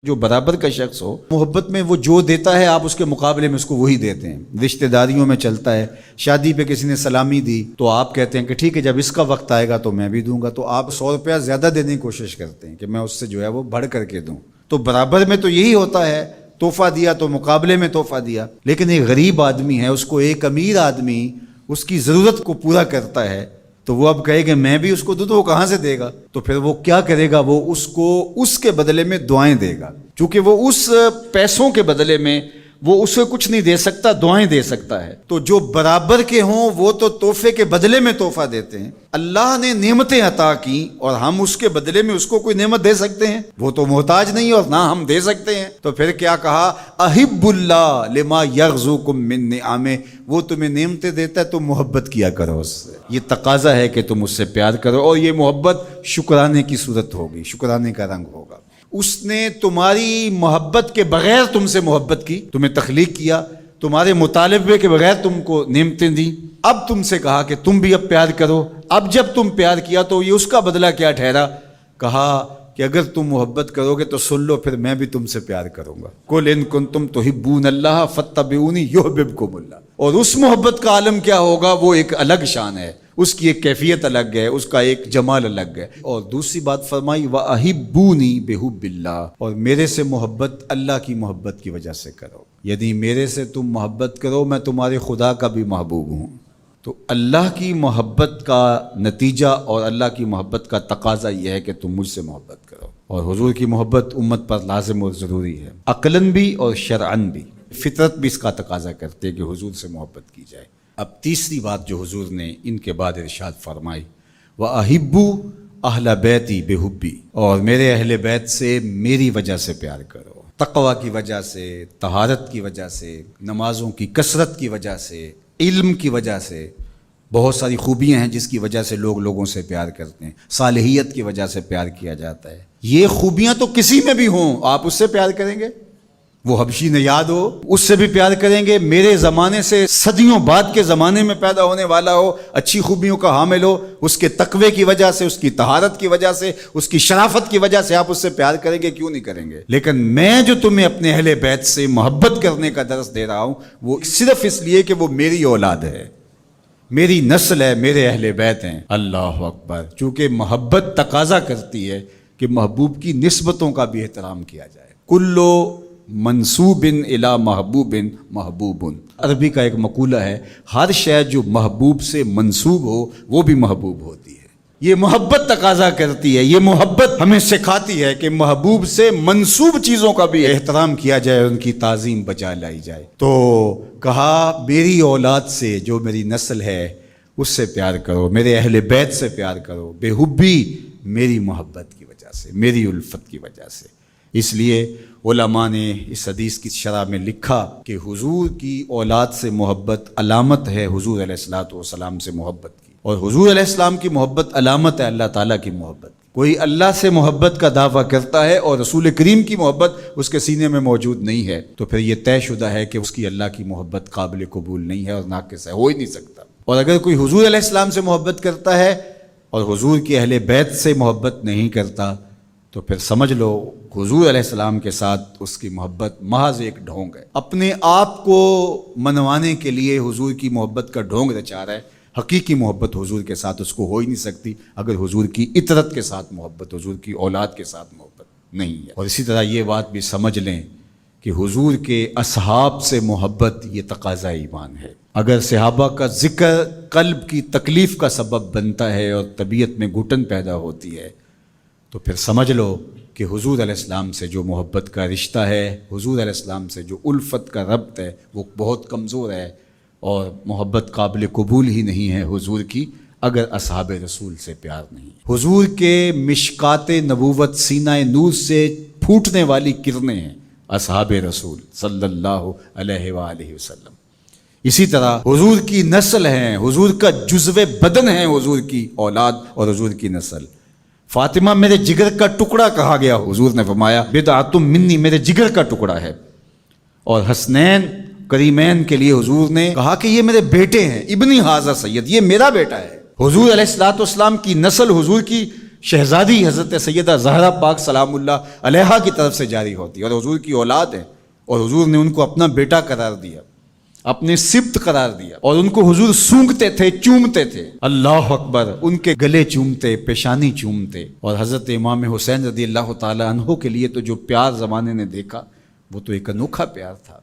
جو برابر کا شخص ہو محبت میں وہ جو دیتا ہے آپ اس کے مقابلے میں اس کو وہی دیتے ہیں. رشتہ داریوں میں چلتا ہے، شادی پہ کسی نے سلامی دی تو آپ کہتے ہیں کہ ٹھیک ہے جب اس کا وقت آئے گا تو میں بھی دوں گا، تو آپ 100 روپیہ زیادہ دینے کی کوشش کرتے ہیں کہ میں اس سے جو ہے وہ بڑھ کر کے دوں. تو برابر میں تو یہی ہوتا ہے، تحفہ دیا تو مقابلے میں تحفہ دیا. لیکن ایک غریب آدمی ہے، اس کو ایک امیر آدمی اس کی ضرورت کو پورا کرتا ہے تو وہ اب کہے کہ میں بھی اس کو دوں تو وہ کہاں سے دے گا؟ تو پھر وہ کیا کرے گا؟ وہ اس کو اس کے بدلے میں دعائیں دے گا، چونکہ وہ اس پیسوں کے بدلے میں وہ اسے کچھ نہیں دے سکتا، دعائیں دے سکتا ہے. تو جو برابر کے ہوں وہ تو تحفے کے بدلے میں تحفہ دیتے ہیں. اللہ نے نعمتیں عطا کی اور ہم اس کے بدلے میں اس کو کوئی نعمت دے سکتے ہیں؟ وہ تو محتاج نہیں اور نہ ہم دے سکتے ہیں. تو پھر کیا کہا؟ احب اللہ لما یرزقکم من نعمہ، وہ تمہیں نعمتیں دیتا ہے تو محبت کیا کرو اس سے. یہ تقاضا ہے کہ تم اس سے پیار کرو، اور یہ محبت شکرانے کی صورت ہوگی، شکرانے کا رنگ ہوگا. اس نے تمہاری محبت کے بغیر تم سے محبت کی، تمہیں تخلیق کیا، تمہارے مطالبے کے بغیر تم کو نعمتیں دی. اب تم سے کہا کہ تم بھی اب پیار کرو. اب جب تم پیار کیا تو یہ اس کا بدلہ کیا ٹھہرا؟ کہا کہ اگر تم محبت کرو گے تو سن لو پھر میں بھی تم سے پیار کروں گا. قل ان کنتم تحبون اللہ فاتبعونی یحببکم اللہ. اور اس محبت کا عالم کیا ہوگا؟ وہ ایک الگ شان ہے، اس کی ایک کیفیت الگ ہے، اس کا ایک جمال الگ ہے. اور دوسری بات فرمائی وَأَحِبُّونِي بِحُبِّ اللَّهِ، اور میرے سے محبت اللہ کی محبت کی وجہ سے کرو. یعنی میرے سے تم محبت کرو، میں تمہارے خدا کا بھی محبوب ہوں. تو اللہ کی محبت کا نتیجہ اور اللہ کی محبت کا تقاضا یہ ہے کہ تم مجھ سے محبت کرو. اور حضور کی محبت امت پر لازم اور ضروری ہے، عقلاً بھی اور شرعاً بھی. فطرت بھی اس کا تقاضا کرتے ہے کہ حضور سے محبت کی جائے. اب تیسری بات جو حضور نے ان کے بعد ارشاد فرمائی، وَأَحِبُّوا أَهْلَ بَيْتِي بِحُبِّي، اور میرے اہل بیت سے میری وجہ سے پیار کرو. تقوی کی وجہ سے، طہارت کی وجہ سے، نمازوں کی کثرت کی وجہ سے، علم کی وجہ سے. بہت ساری خوبیاں ہیں جس کی وجہ سے لوگ لوگوں سے پیار کرتے ہیں. صالحیت کی وجہ سے پیار کیا جاتا ہے. یہ خوبیاں تو کسی میں بھی ہوں، آپ اس سے پیار کریں گے. وہ حبشی نے یاد ہو، اس سے بھی پیار کریں گے. میرے زمانے سے صدیوں بعد کے زمانے میں پیدا ہونے والا ہو، اچھی خوبیوں کا حامل ہو، اس کے تقوی کی وجہ سے، اس کی طہارت کی وجہ سے، اس کی شرافت کی وجہ سے آپ اس سے پیار کریں گے، کیوں نہیں کریں گے؟ لیکن میں جو تمہیں اپنے اہل بیت سے محبت کرنے کا درس دے رہا ہوں وہ صرف اس لیے کہ وہ میری اولاد ہے، میری نسل ہے، میرے اہل بیت ہیں. اللہ اکبر. چونکہ محبت تقاضا کرتی ہے کہ محبوب کی نسبتوں کا بھی احترام کیا جائے. کلو منصوب الی محبوب محبوب. عربی کا ایک مقولہ ہے، ہر شے جو محبوب سے منسوب ہو وہ بھی محبوب ہوتی ہے. یہ محبت تقاضا کرتی ہے، یہ محبت ہمیں سکھاتی ہے کہ محبوب سے منسوب چیزوں کا بھی احترام کیا جائے، ان کی تعظیم بجا لائی جائے. تو کہا میری اولاد سے، جو میری نسل ہے اس سے پیار کرو، میرے اہل بیت سے پیار کرو. بے حبی، میری محبت کی وجہ سے، میری الفت کی وجہ سے. اس لیے علماء نے اس حدیث کی شرح میں لکھا کہ حضور کی اولاد سے محبت علامت ہے حضور علیہ الصلوۃ والسلام سے محبت کی، اور حضور علیہ السلام کی محبت علامت ہے اللہ تعالیٰ کی محبت. کوئی اللہ سے محبت کا دعویٰ کرتا ہے اور رسول کریم کی محبت اس کے سینے میں موجود نہیں ہے تو پھر یہ طے شدہ ہے کہ اس کی اللہ کی محبت قابل قبول نہیں ہے اور ناقص ہے، ہو ہی نہیں سکتا. اور اگر کوئی حضور علیہ السلام سے محبت کرتا ہے اور حضور کے اہل بیت سے محبت نہیں کرتا تو پھر سمجھ لو حضور علیہ السلام کے ساتھ اس کی محبت محض ایک ڈھونگ ہے. اپنے آپ کو منوانے کے لیے حضور کی محبت کا ڈھونگ رچا رہا ہے. حقیقی محبت حضور کے ساتھ اس کو ہو ہی نہیں سکتی اگر حضور کی اطرت کے ساتھ محبت، حضور کی اولاد کے ساتھ محبت نہیں ہے. اور اسی طرح یہ بات بھی سمجھ لیں کہ حضور کے اصحاب سے محبت یہ تقاضا ایمان ہے. اگر صحابہ کا ذکر قلب کی تکلیف کا سبب بنتا ہے اور طبیعت میں گھٹن پیدا ہوتی ہے تو پھر سمجھ لو کہ حضور علیہ السلام سے جو محبت کا رشتہ ہے، حضور علیہ السلام سے جو الفت کا ربط ہے وہ بہت کمزور ہے اور محبت قابل قبول ہی نہیں ہے حضور کی اگر اصحاب رسول سے پیار نہیں. حضور کے مشکات نبوت سینہ نور سے پھوٹنے والی کرنیں ہیں اصحاب رسول صلی اللہ علیہ وآلہ وسلم. اسی طرح حضور کی نسل ہیں، حضور کا جزو بدن ہے حضور کی اولاد اور حضور کی نسل. فاطمہ میرے جگر کا ٹکڑا کہا گیا، حضور نے فرمایا بضعۃ منی، میرے جگر کا ٹکڑا ہے. اور حسنین کریمین کے لیے حضور نے کہا کہ یہ میرے بیٹے ہیں، ابنی ھذا سید، یہ میرا بیٹا ہے. حضور علیہ الصلوۃ والسلام کی نسل حضور کی شہزادی حضرت سیدہ زہرا پاک سلام اللہ علیہا کی طرف سے جاری ہوتی ہے، اور حضور کی اولاد ہے، اور حضور نے ان کو اپنا بیٹا قرار دیا، اپنے سبط قرار دیا، اور ان کو حضور سونگتے تھے، چومتے تھے، اللہ اکبر، ان کے گلے چومتے، پیشانی چومتے۔ اور حضرت امام حسین رضی اللہ تعالی عنہ کے لیے تو جو پیار زمانے نے دیکھا وہ تو ایک انوکھا پیار تھا۔